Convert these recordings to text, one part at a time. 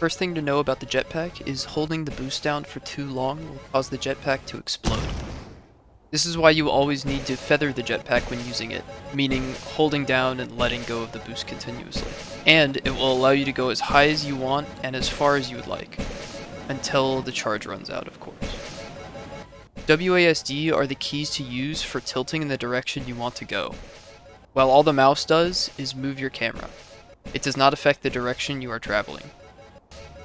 First thing to know about the jetpack is holding the boost down for too long will cause the jetpack to explode. This is why you always need to feather the jetpack when using it, meaning holding down and letting go of the boost continuously. And it will allow you to go as high as you want and as far as you would like, until the charge runs out, of course. WASD are the keys to use for tilting in the direction you want to go, while all the mouse does is move your camera. It does not affect the direction you are traveling.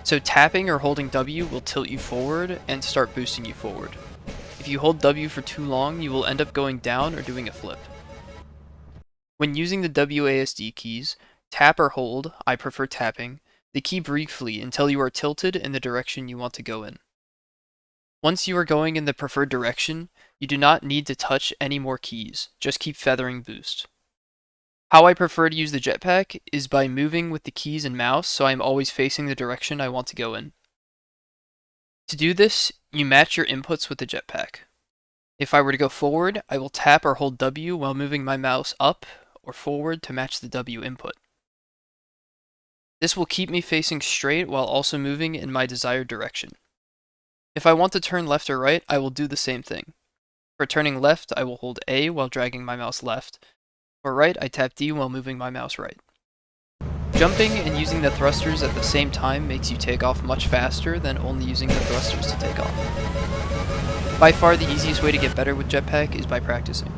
So tapping or holding W will tilt you forward and start boosting you forward. If you hold W for too long, you will end up going down or doing a flip. When using the WASD keys, tap or hold, I prefer tapping, the key briefly until you are tilted in the direction you want to go in. Once you are going in the preferred direction, you do not need to touch any more keys, just keep feathering boost. How I prefer to use the jetpack is by moving with the keys and mouse so I am always facing the direction I want to go in. To do this, you match your inputs with the jetpack. If I were to go forward, I will tap or hold W while moving my mouse up or forward to match the W input. This will keep me facing straight while also moving in my desired direction. If I want to turn left or right, I will do the same thing. For turning left, I will hold A while dragging my mouse left. For right, I tap D while moving my mouse right. Jumping and using the thrusters at the same time makes you take off much faster than only using the thrusters to take off. By far the easiest way to get better with Jetpack is by practicing.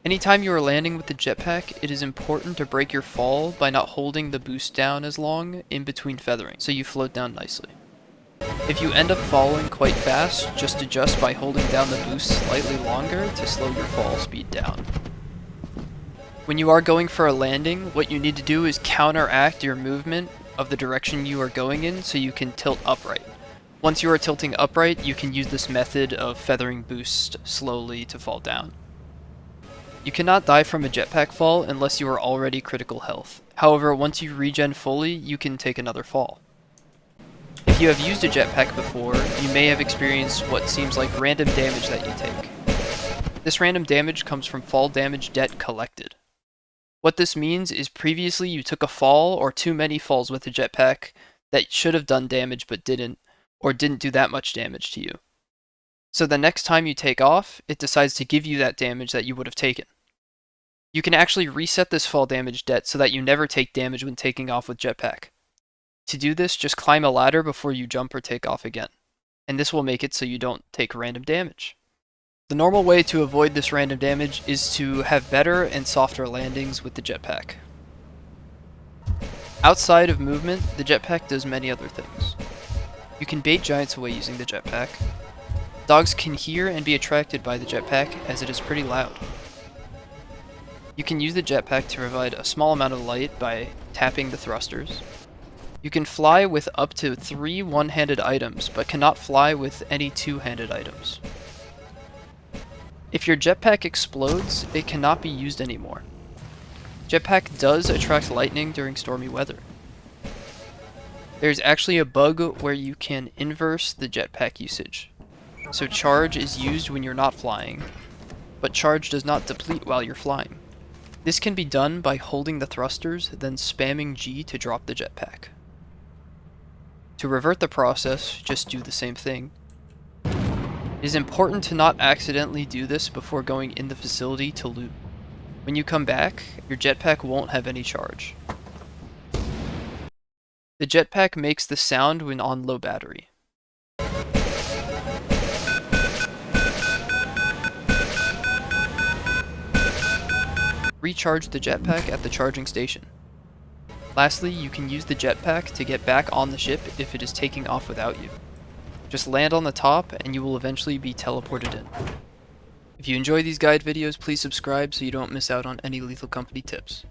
Anytime you are landing with the Jetpack, it is important to break your fall by not holding the boost down as long in between feathering, so you float down nicely. If you end up falling quite fast, just adjust by holding down the boost slightly longer to slow your fall speed down. When you are going for a landing, what you need to do is counteract your movement of the direction you are going in so you can tilt upright. Once you are tilting upright, you can use this method of feathering boost slowly to fall down. You cannot die from a jetpack fall unless you are already critical health. However, once you regen fully, you can take another fall. If you have used a jetpack before, you may have experienced what seems like random damage that you take. This random damage comes from fall damage debt collected. What this means is previously you took a fall or too many falls with a jetpack that should have done damage but didn't, or didn't do that much damage to you. So the next time you take off, it decides to give you that damage that you would have taken. You can actually reset this fall damage debt so that you never take damage when taking off with jetpack. To do this, just climb a ladder before you jump or take off again, and this will make it so you don't take random damage. The normal way to avoid this random damage is to have better and softer landings with the jetpack. Outside of movement, the jetpack does many other things. You can bait giants away using the jetpack. Dogs can hear and be attracted by the jetpack as it is pretty loud. You can use the jetpack to provide a small amount of light by tapping the thrusters. You can fly with up to 3 one-handed items, but cannot fly with any two-handed items. If your jetpack explodes, it cannot be used anymore. Jetpack does attract lightning during stormy weather. There's actually a bug where you can inverse the jetpack usage. So charge is used when you're not flying, but charge does not deplete while you're flying. This can be done by holding the thrusters, then spamming G to drop the jetpack. To revert the process, just do the same thing. It is important to not accidentally do this before going in the facility to loot. When you come back, your jetpack won't have any charge. The jetpack makes the sound when on low battery. Recharge the jetpack at the charging station. Lastly, you can use the jetpack to get back on the ship if it is taking off without you. Just land on the top and you will eventually be teleported in. If you enjoy these guide videos, please subscribe so you don't miss out on any Lethal Company tips.